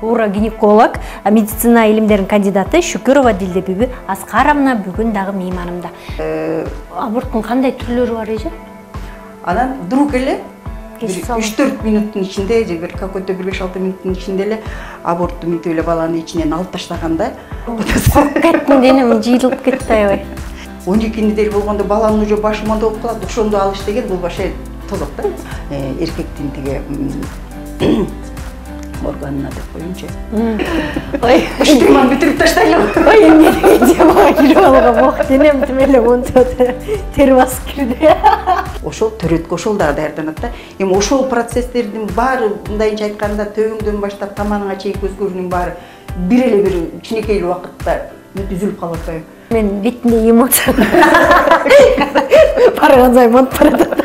урогинеколог, медицина илимдеринин кандидаты Шүкүрова Дилдебүбү Аскаровна бүгүн дагы мейманымда. Аборттун кандай түрлөрү бар эже? Анан друг эле 3-4 минуттун ичинде же бир какой-то 5-6 минуттун ичинде эле абортту мынтип эле баланы ичинен алып таштаганда кеттим, денем жыйылып кетти аябай. 12 неделя болгондо баланын уже башы монда болуп калат. Ошондо алыш деген бул вообще тозок да. Эркектин тиги органына деп коюнчу. Ой, уштурман бүтүрүп таштайлы. Ой, эмне демага кирип алган бок денем тим эле унтуп тер басып кирди. Ошол төрөткө ошол да даярданат да. Эми ошол процесстердин баары мындайынча айтканда төбөңдөн баштап тамагыңа чейинки өзгөрүүнүн баары бир эле бир кичинекей убакытта үзүлүп калып атпайбы? Мен бетимде эмоция барган сайын монтуп баратат.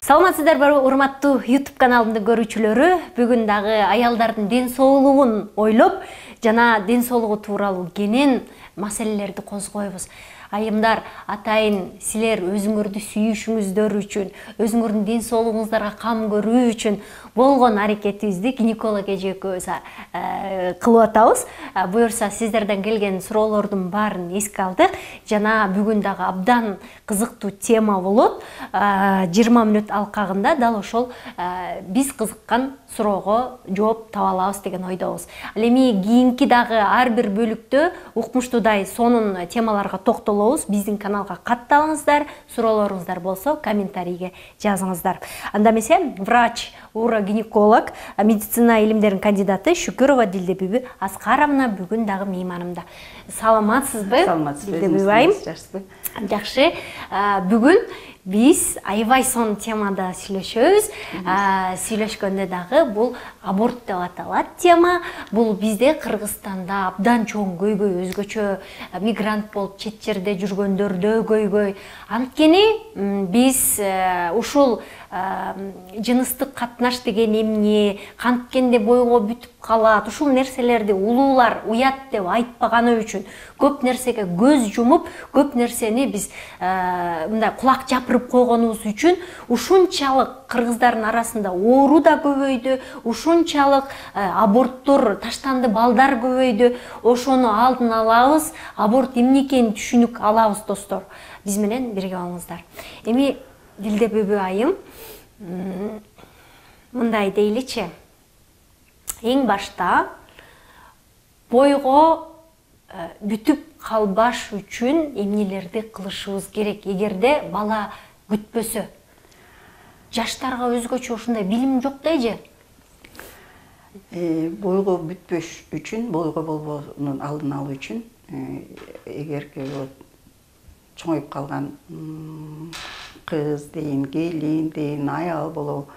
Саламатсыздар бар урматтуу YouTube каналымды көрүүчүлөрү. Бүгүн дагы аялдардын ден соолугун ойлоп жана ден соолугу тууралуу кенен маселелерди козгойбуз. Айымдар, атайын силер өзүңөрдү сүйүшүңүздөр үчүн, өзүңөрдүн ден соолугуңуздарга кам көрүү үчүн болгон аракетибизди гинеколог эже экөөбүз кылып атабыз. Буюрса сиздерден келген суроолордун баарын эске алдык. Жана бүгүн дагы абдан кызыктуу тема болот. 20 мүнөт алкагында дал ошол биз кызыккан суроого жооп таба алабыз деген ойдобуз. Ал эми кийинки дагы ар бир бөлүктө укмуштуудай сонун темаларга токтолобуз. Биздин каналга катталыңыздар, суроолоруңуздар болсо комментарийге жазыңыздар. Анда эмесе врач, урогинеколог, медицина илимдеринин кандидаты Шүкүрова Дилдебүбү Аскаровна бүгүн дагы мейманымда. Саламатсызбы? Саламатсызбы. Жакшы. Бүгүн биз аябай сонун темада сүйлөшөбүз. Сүйлөшкөндө дагы бул аборт деп аталат тема. Бул бизде Кыргызстанда абдан чоң көйгөй, өзгөчө мигрант болуп чет жерде жүргөндөрдө көйгөй. Анткени биз ушул жыныстык катнаш деген эмне, канткенде бойго бүтүп калат, ушул нерселерди улуулар уят деп айтпаганы үчүн көп нерсеге көз жумуп, көп нерсени биз мындай кулак жапырып койгонубуз үчүн ушунчалык кыргыздардын арасында оору да көбөйдү, ушунчалык аборттор, таштанды балдар көбөйдү. Ошону алдын алабыз, аборт эмне экенин түшүнүк алабыз достор. Биз менен бирге болуңуздар. Эми Дилдебүбү айым, мындай дейличи. Эң башта бойго бүтүп калбаш үчүн эмнелерди кылышыбыз керек? Эгерде бала күтпөсө, жаштарга өзгөчө ушундай билим жок да эже? Бойго бүтпөш үчүн, бойго болбоонун алдын алуу үчүн, эгерки чоңоюп калган кыз дейин, келин дейин, аял болобу,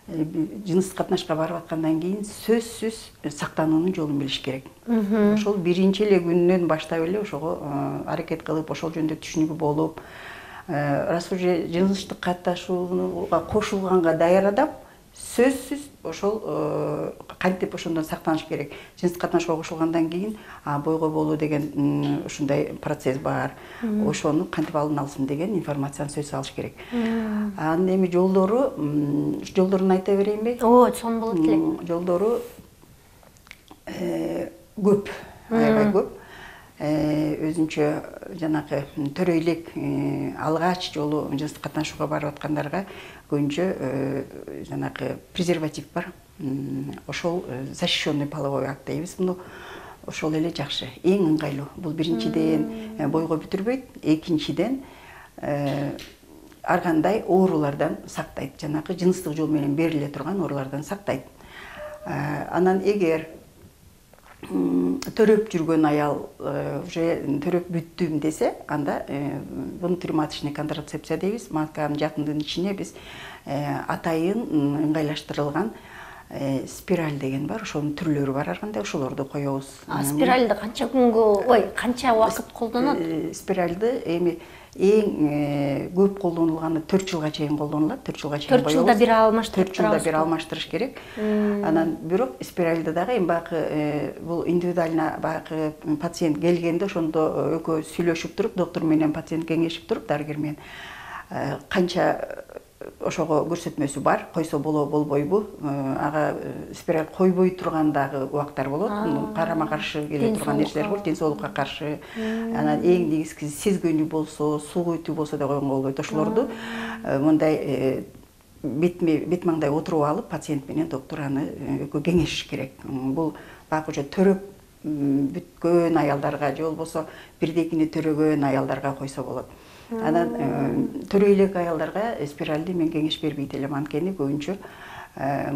жыныстык катнашка барып аткандан кийин сөзсүз сактануунун жолун билиш керек. Ошол биринчи эле күнүнөн баштап эле ошого аракет кылып, ошол жөнүндө түшүнүгү болуп, раз уже жыныстык катнашууга кошулганга даяр адам сөзсүз ошол кантип ошондон сактаныш керек. Жыныстык катнашууга кошулгандан кийин бойго болуу деген ушундай процесс бар. Ошону кантип алдын алсын деген информацияны сөз алыш керек. Анын эми жолдорун айта берейинби? Сонун болот эле. Жолдору көп, аябай көп. Өзүнчө жанакы төрөйлүк алгач жолу жыныстык катнашууга барып аткандарга көбүнчө жанакы презерватив бар. Ошол защищенный половой акт дейбиз. Муну ошол эле жакшы. Эң ыңгайлуу. Бул биринчиден бойго бүтүрбөйт, экинчиден ар кандай оорулардан сактайт. Жанакы жыныстык жол менен бериле турган оорулардан сактайт. Анан эгер төрөп жүргөн аял уже төрөп бүттүм десе, анда внутриматочный контрацепция дейбиз. Матканын жакындын ичине биз атайын ыңгайлаштырылган спираль деген бар, ошонун түрлөрү бар ар кандай, ошолорду коебуз. Спиральды канча күнгө, канча убакыт колдонот? Спиральды эми эң көп колдонулганы 4 жылга чейин колдонулат. 4 жылга чейин 4 жылда бир алмаштырып 4 жылда бир алмаштырыш керек. Анан бирок спиральды дагы эми багы бул индивидуально багы пациент келгенде ошондо экөө сүйлөшүп туруп, доктор менен пациент кеңешип туруп, дарыгер менен канча ошого көрсөтмөсү бар, койсо болбойбу, ага спираль койбой турган дагы убактар болот, карама каршы келе турган нерселер болот, ден соолукка каршы. Анан эң негизгиси сезгөнү болсо, суу өтүү болсо да койгонго болбойт. Ошолорду мындай бет маңдай отуруп алып, пациент менен доктор аны экөө кеңешиш керек. Бул бак уже төрөп бүткөн аялдарга же болбосо бирдекини төрөгөн аялдарга койсо болот. Анан төрөй элек аялдарга спиральди мен кеңеш бербейт элем, анткени көбүнчө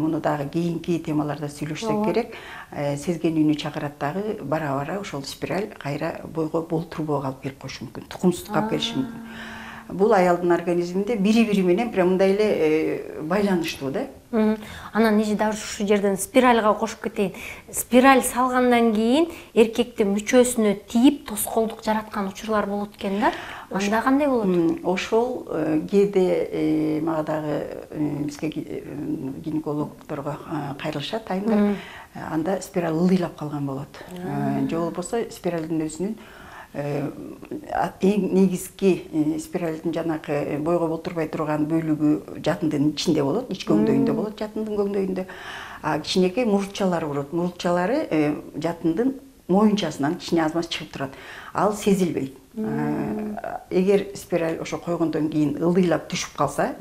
муну дагы кийинки темаларда сүйлөшсөк керек. Сезген үнү чакырат дагы бара ошол спираль кайра бойго болтурбоо алып келип коюшу мүмкүн, тукумсуздукка алып келиши мүмкүн. Бул аялдын организминде бири-бири менен прям мындай эле байланыштуу да. Анан эже дагы ушул жерден спиральга кошуп кетейин. Спираль салгандан кийин эркектин мүчөсүнө тийип тоскоолдук жараткан учурлар болот экен да. Анда кандай болот? Ошол кээде мага дагы бизге гинекологдорго кайрылышат айымдар. Анда спираль ылдыйлап калган болот. Же болбосо спиральдин өзүнүн эң негизги спиральдин жанакы бойго болтурбай турган бөлүгү жатындын ичинде болот, ич көңдөйүндө болот, жатындын көңдөйүндө. Кичинекей мурутчалары болот. Мурутчалары жатындын моюнчасынан кичине аз-маз чыгып турат. Ал сезилбейт. Эгер спираль ошо койгондон кийин ылдыйлап түшүп калса,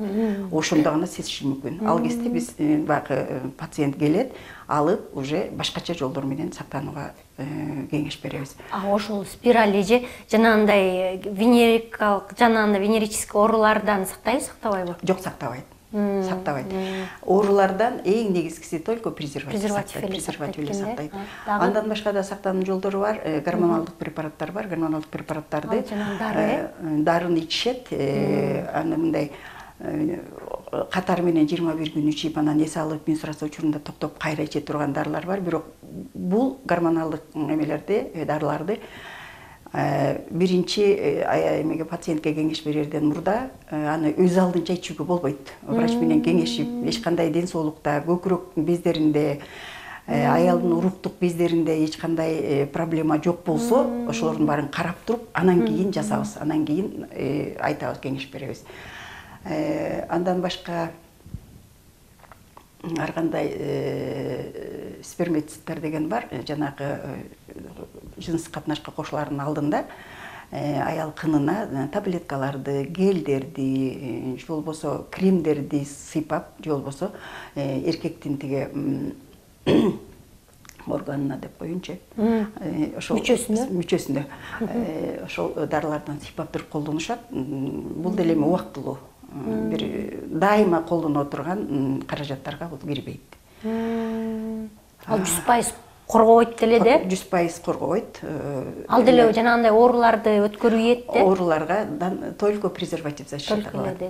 ошондо гана сезиши мүмкүн. Ал кезде биз багы пациент келет, алып уже башкача жолдор менен сактанууга кеңеш беребиз. Ошол спираль эже жанагындай венерикалык, жанагындай венерический оорулардан сактайбы, сактабайбы? Жок, сактабайт. Сактабайт. Оорулардан эң негизгиси только презерватив эле сактайт. Андан башка да сактануу жолдору бар, гормоналдык препараттар бар. Гормоналдык препараттарды дарын ичишет, аны мындай катары менен 21 күн ичип, анан эс алып, менструация учурунда токтоп кайра иче турган дарылар бар. Бирок бул гормоналдык эмелерди, дарыларды биринчи эмеге пациентке кеңеш берерден мурда аны өз алдынча ичүүгө болбойт. Врач менен кеңешип, эч кандай ден соолукта, көкүрөк бездеринде, аялдын уруктук бездеринде эч кандай проблема жок болсо, ошолордун баарын карап туруп, анан кийин жасабыз, анан кийин айтабыз, кеңеш беребиз. Андан башка ар кандай спермицидтер деген бар, жанагы жыныстык катнашка кошулардын алдында аял кынына таблеткаларды, гелдерди, же болбосо кремдерди сыйпап, же болбосо эркектин тиги органына деп коеюнчу, ошол мүчөсүнө ошол дарылардан сыйпап туруп колдонушат. Бул деле эми убактылуу, бир дайыма колдоно турган каражаттарга бул кирбейт. Ал 100% коргойт деле да? 100% коргойт. Ал деле жанагындай ооруларды өткөрүйет да? Ооруларга только презерватив защита кылат.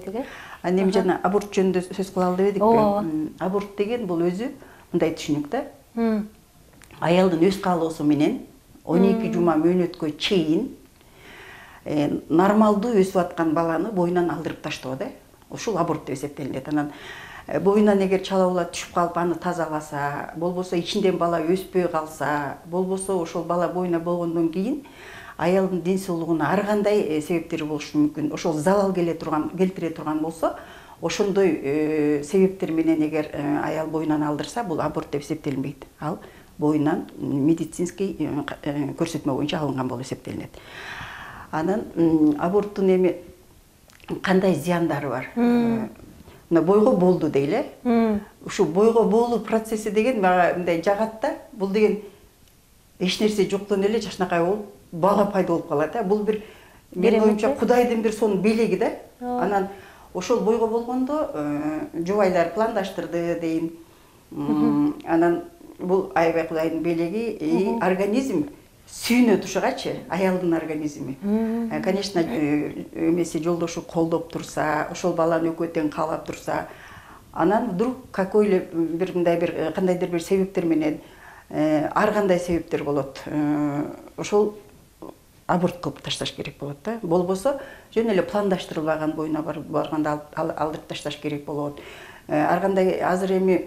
Анан эми жана аборт жөнүндө сөз кылалы дебедикпи? Аборт деген бул өзү мындай түшүнүк да. Аялдын өз каалоосу менен 12 жума мөөнөткө чейин нормалдуу өсүп аткан баланы боюнан алдырып таштоо да. Ушул аборт деп эсептелинет. Анан боюнан эгер чала түшүп калып аны тазаласа, болбосо ичинден бала өспөй калса, болбосо ошол бала боюна болгондон кийин аялдын ден соолугуна ар кандай себептери болушу мүмкүн. Ошол залал келтире турган болсо, ошондой себептер менен эгер аял боюнан алдырса, бул аборт деп эсептелинбейт. Ал боюнан медицинский көрсөтмө боюнча алынган болуп эсептелинет. Анан аборттун эми кандай зыяндары бар? Бойго болду дейле. Ушу бойго болуу процесси деген мага мындай жагат да. Бул деген эч нерсе жоктон эле жашынакай болуп, бала пайда болуп калат да. Бул бир менин оюмча Кудайдын бир сонун белеги да. Анан ошол бойго болгондо жубайлар пландаштырды дейм. Анан бул аябай Кудайдын белеги, организм сүйүнөт ушугачы, аялдын организми. Конечно, эмеси жолдошу колдоп турса, ошол баланы экөө тең каалап турса, Анан вдруг какой-ле бир мындай бир кандайдыр бир себептер менен ар кандай себептер болот. Ошол аборт кылып ташташ керек болот да. Болбосо жөн эле пландаштырылбаган боюна барганда алдырып ташташ керек болот. Ар кандай азыр эми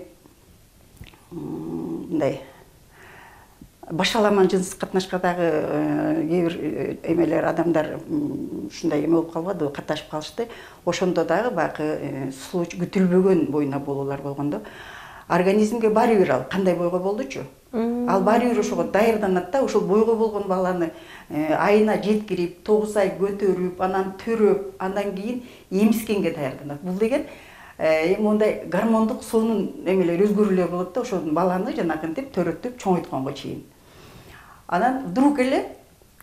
мындай башаламан жыныстык катнашка дагы кээ бир эмелер адамдар ушундай эме болуп калбады, катнашып калышты. Ошондо дагы баягы случай күтүлбөгөн боюна болуулар болгондо организмге баары бир ал кандай бойго болдучу. Ал баары бир ошого даярданат да, ошол бойго болгон баланы айына жеткирип, 9 ай көтөрүп, анан төрөп, андан кийин эмискенге даярданат. Бул деген эми мондай гормондук сонун эмелер өзгөрүүлөр болот да, ошол баланы жанагынтип төрөтүп чоңойтконго чейин. Анан вдруг эле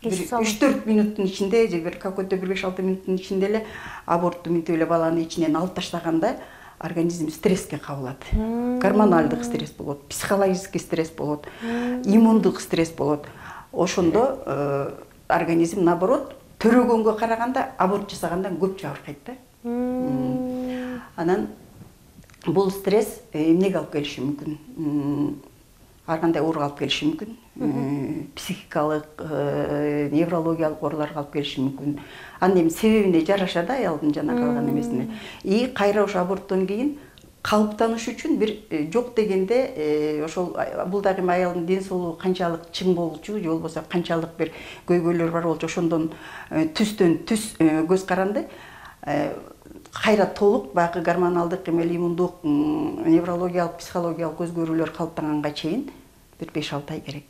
3-4 минуттун ичинде же бир какой-то 5-6 минуттун ичинде эле абортту минтип эле баланы ичинен алып таштаганда организм стресске кабылат. Гормоналдык стресс болот, психологический стресс болот, иммундук стресс болот. Ошондо организм наоборот төрөгөнгө караганда аборт жасагандан көп жабыркайт да. Анан бул стресс эмнеге алып келиши мүмкүн? Ар кандай ооруга алып келиши мүмкүн. Психикалык, неврологиялык ооруларга алып келиши мүмкүн. Анын эми себебине жараша да аялдын жана калган эмесине. И кайра ошо аборттон кийин калыптаныш үчүн бир жок дегенде ошол бул дагы аялдын ден соолугу канчалык чың болчу, же болбосо канчалык бир көйгөйлөр бар болчу, ошондон түстөн түз көз каранды кайра толук баягы гормоналдык эмел иммундук, неврологиялык, психологиялык өзгөрүүлөр калыптанганга чейин бир 5-6 ай керек.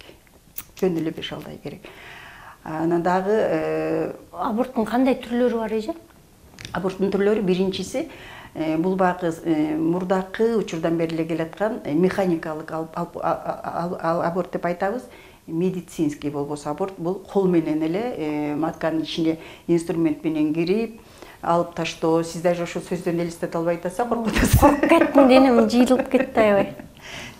Жөн эле 5-6 ай керек. Анан дагы аборттун кандай түрлөрү бар эже? Аборттун түрлөрү биринчиси бул баягы мурдакы учурдан бери эле келаткан механикалык аборт деп айтабыз. Медицинский болбосо аборт бул кол менен эле матканын ичине инструмент менен кирип алып таштоо. Сиз даже ошол сөздөн элестете албай атасыз, коркуп атасыз. Коркуп кеттим, денем жыйылып кетти аябай.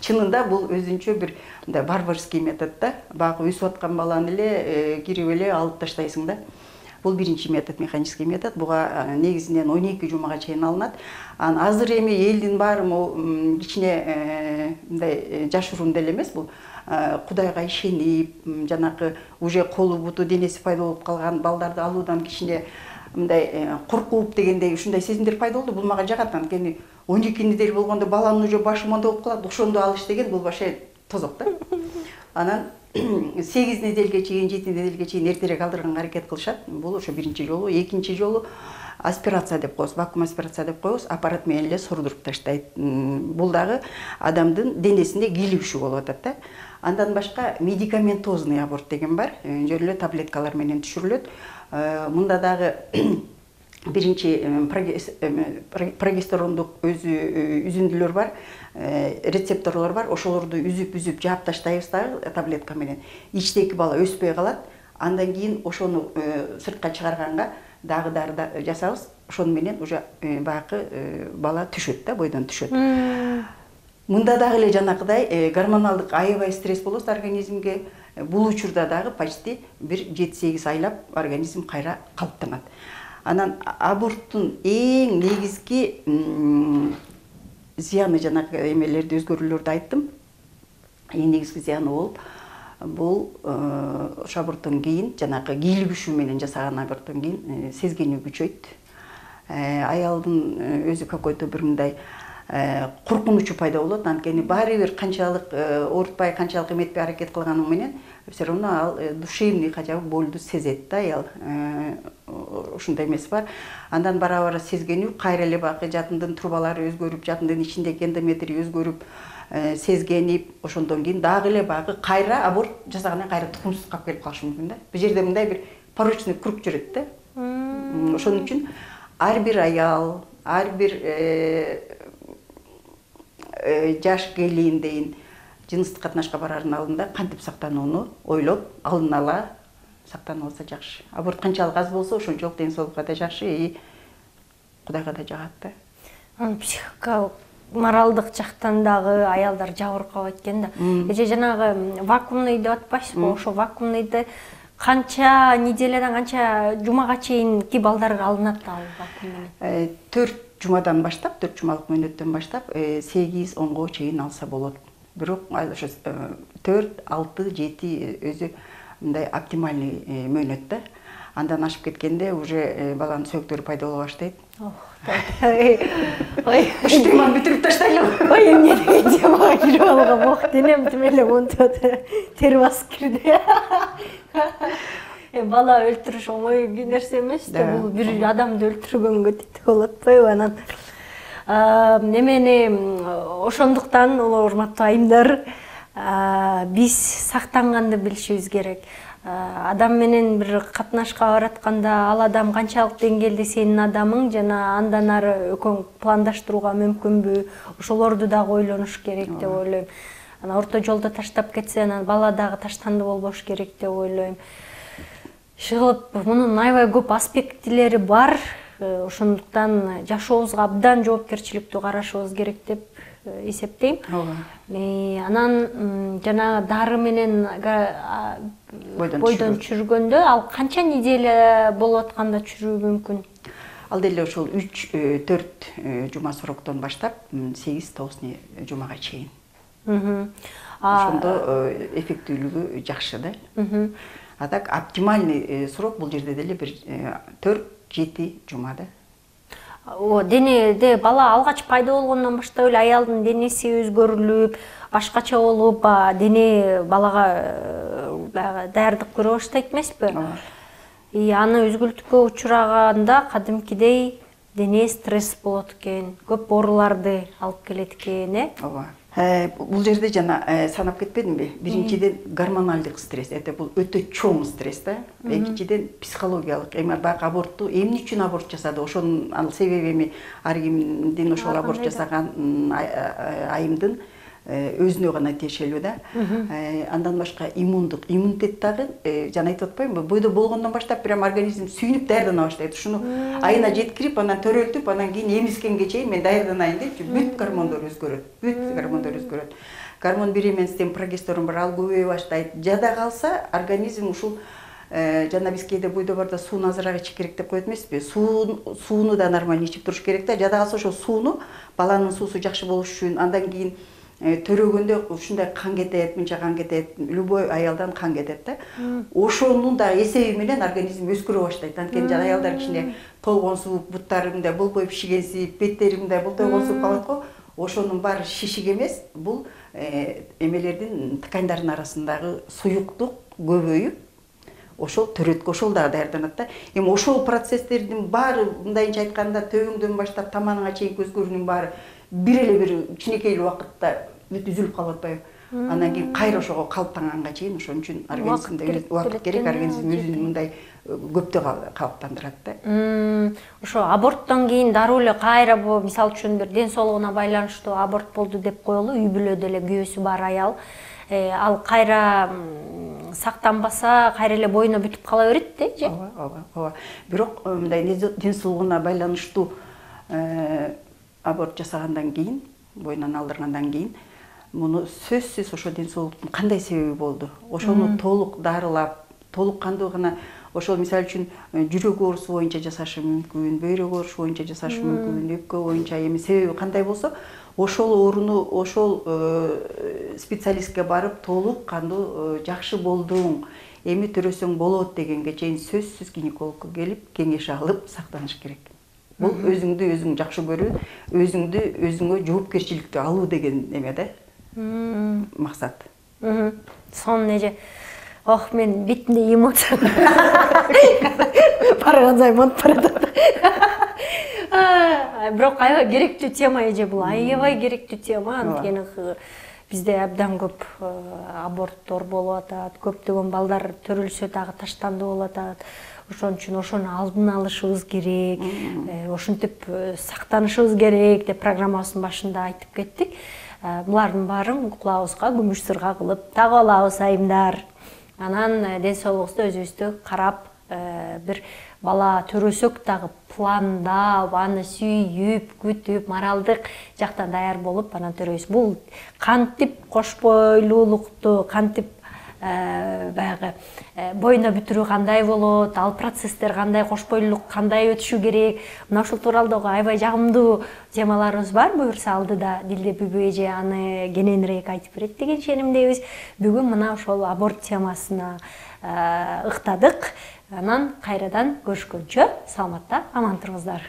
Чынында бул өзүнчө бир мындай барбарский метод да. Баягы өсүп аткан баланы эле кирип эле алып таштайсың да. Бул биринчи метод, механический метод. Буга негизинен 12 жумага чейин алынат. Азыр эми элдин баары кичине мындай жашыруун деле эмес бул. Кудайга ишенип, жанагы уже колу буту денеси пайда болуп калган балдарды алуудан кичине мындай коркуп дегендей ушундай сезимдер пайда болду. Бул мага жагат. Анткени 12 неделя болгондо баланын уже башы монда болуп калат. Ошондо алыш деген бул башы тозок да. Анан 8 неделге чейин, 7 неделге чейин эртерээк алдырганга аракет кылышат. Бул ошо биринчи жолу. Экинчи жолу аспирация деп коебуз, вакуум аспирация деп коебуз. Аппарат менен эле сордуруп таштайт. Бул дагы адамдын денесинде кийлигишүү болуп атат да. Андан башка медикаментозный аборт деген бар. Жөн эле таблеткалар менен түшүрүлөт. Мында дагы биринчи прогестерондук үзүндүлөр бар, рецепторлор бар. Ошолорду үзүп жаап таштайбыз дагы таблетка менен. Ичтеги бала өспөй калат. Андан кийин ошону сыртка чыгарганга дагы дары жасабыз. Ошону менен уже баягы бала түшөт да, бойдон түшөт. Мында дагы эле жанакыдай гормоналдык аябай стресс болот организмге. Бул учурда дагы почти бир 7-8 айлап организм кайра калыптанат. Анан аборттун эң негизги зыяны жанагы эмелерди өзгөрүүлөрдү айттым. Эң негизги зыяны болуп бул ошо аборттон кийин жанагы кийлигишүү менен жасаган аборттон кийин сезгенүү күчөйт. Аялдын өзү какой-то бир мындай коркунучу пайда болот. Анткени баары бир канчалык оорутпай, канчалык эметпей аракет кылганың менен все равно ал душевный хотя бы болду сезет да аял. Ушундай эмеси бар. Андан бара-бара сезгенүү, кайра эле баягы жатындын трубалары өзгөрүп, жатындын ичиндеги эндометрий өзгөрүп, сезгенип, ошондон кийин дагы эле баягы кайра аборт жасагандан кайра тукумсуз калып келип калышы мүмкүн да. Бул жерде мындай бир порочный круг жүрөт да. Ошон үчүн ар бир аял, ар бир жаш келин дейин жыныстык катнашка барардын алдында кантип сактанууну ойлоп, алдын ала сактанып алса жакшы. Аборт канчалык аз болсо, ошончолук ден соолукка да жакшы, и Кудайга да жагат да. Психикалык, моралдык жактан дагы аялдар жабыркап экен да. Эже жанагы вакуумный деп атпайсызбы? Ошо вакуумныйды канча неделядан канча жумага чейинки балдарга алынат ал вакуум менен? 4 жумадан баштап, 4 жумалык мөөнөттөн баштап 8-10 чейин алса болот. Бирок ошо 4, 6, 7 өзү мындай оптимальный мөөнөт да. Андан ашып кеткенде уже баланын сөктөрү пайда боло баштайт. Ой, Штыман бүтүрүп таштайлы. ой, эмне деген темага кирип алган бок денем тим эле монтот тер басып кирди. Бала өлтүрүш оңой нерсе эмес да, бул бир адамды өлтүргөнгө тетип болот койбу анан. Немени ошондуктан урматтуу айымдар, биз сактанганды билишибиз керек. Адам менен бир катнашка баратканда ал адам канчалык деңгээлде сенин адамың жана андан ары экөөң пландаштырууга мүмкүнбү, ошолорду дагы ойлонуш керек деп ойлойм. Анан орто жолдо таштап кетсе, анан бала дагы таштанды болбош керек деп ойлойм. Шылып, мунун аябай көп аспектилери бар. Ошондуктан жашообузга абдан жоопкерчиликтүү карашыбыз керек деп эсептейм. Анан жана дары менен бойдон чүргөндө ал канча неделя болуп атканда чүрүү мүмкүн? Ал деле ошол 3-4 жума сроктон баштап 8-9 жумага чейин. Ошондо эффектүүлүгү жакшы да. А так оптимальный срок бул жерде деле бир 4-7 жума да. Денеде бала алгач пайда болгондон баштап эле аялдын денеси өзгөрүлүп, башкача болуп, дене балага даярдык көрө баштайт эмеспи? Аны өзгөлтүккө учураганда кадимкидей дене стресс болот экен, көп ооруларды алып келет экен, Ооба. Бул жерде жана санап кетпедимби? Биринчиден гормоналдык стресс, бул өтө чоң стресс да. Экинчиден психологиялык, бак абортту эмне үчүн аборт жасады? Ошонун себеби ар кимдин ошол аборт жасаган айымдын өзүнө гана тиешелүү да. Андан башка иммунитет дагы жана айтып атпаймынбы? Бойдо болгондон баштап прям организм сүйүнүп даярдана баштайт. Ушуну айына жеткирип, анан төрөлтүп, анан кийин эмискенге чейин мен даярданайын депчи, бүт гормондор өзгөрөт. Гормон беременностьтен прогестерон бар, ал көбөйө баштайт. Жада калса организм ушул жана биз кээде бойдо барда сууну азыраак ичиш керек деп коет эмеспи? Сууну да нормально ичип туруш керек да. Жада калса ошол сууну, баланын суусу жакшы болуш үчүн, андан кийин төрөгөндө ушундай кан кетет, мынча кан кетет, любой аялдан кан кетет да. Ошонун да эсеби менен организм өскөрө баштайт. Анткени жана аялдар кичине толгонсуп, буттары мындай болбой пишигенсип, беттери мындай болтойгонсуп калат го. Ошонун баары шишик эмес, бул эмелердин тканьдардын арасындагы суюктук көбөйүп, ошол төрөткө ошол дагы даярданат да. Эми ошол процесстердин баары мындайынча айтканда төбөңдөн баштап таманыңа чейинки өзгөрүүнүн баары бир эле бир кичинекей убакытта бүт үзүлүп калып атпайбы? Андан кийин кайра ошого калыптанганга чейин ошон үчүн организмде убакыт керек, организм өзүн мындай көптө калыптандырат да. Ошо аборттон кийин дароо эле кайра бул мисалы үчүн бир ден соолугуна байланыштуу аборт болду деп коелу, үй бүлөдө эле күйөөсү бар аял, ал кайра сактанбаса кайра эле боюна бүтүп кала берет да, же? Ооба. Бирок мындай ден соолугуна байланыштуу аборт жасагандан кийин, боюнан алдыргандан кийин, муну сөзсүз ошо ден соолуктун кандай себеби болду? Ошону толук дарылап, толук кандуу гана ошол мисалы үчүн жүрөк оорусу боюнча жасашы мүмкүн, бөйрөк оорусу боюнча жасашы мүмкүн, өпкө боюнча эми себеби кандай болсо, ошол ооруну ошол специалистке барып толук кандуу жакшы болдуң, эми төрөсөң болот дегенге чейин сөзсүз гинекологко келип, кеңеш алып сактаныш керек. Бул өзүңдү өзүң жакшы көрүү, өзүңө жоопкерчиликтүү алуу деген эме да. Максат. Сон эже. Ох, мен бетимде эмоция. Барган сайын монуп баратат. Бирок аябай керектүү тема эже бул. Аябай керектүү тема. Анткени бизде абдан көп аборттор болуп атат, көптөгөн балдар төрөлсө дагы таштанды болуп атат. Ошон үчүн ошону алдын алышыбыз керек, ошентип сактанышыбыз керек деп программабыздын башында айтып кеттик. Булардын баарын кулабыбызга күмүш сырга кылып тагып алабыз айымдар. Анан ден соолугубузду өзүбүздү карап, бир бала төрөсөк дагы пландап, аны сүйүп, күтүп, моралдык жактан даяр болуп анан төрөйбүз. Бул кантип кош бойлуулукту, кантип баягы бойуна бүтүрүү кандай болот, ал процесстер кандай, кош бойлуулук кандай өтүшү керек, мына ушул тууралдагы аябай жагымдуу темаларыбыз бар. Буюрса алдыда Дилде Бүбү эже аны кененирээк айтып берет деген ишенимдебиз. Бүгүн мына ошол аборт темасына ыктадык. Анан кайрадан көрүшкөнчө саламатта аман туруңуздар.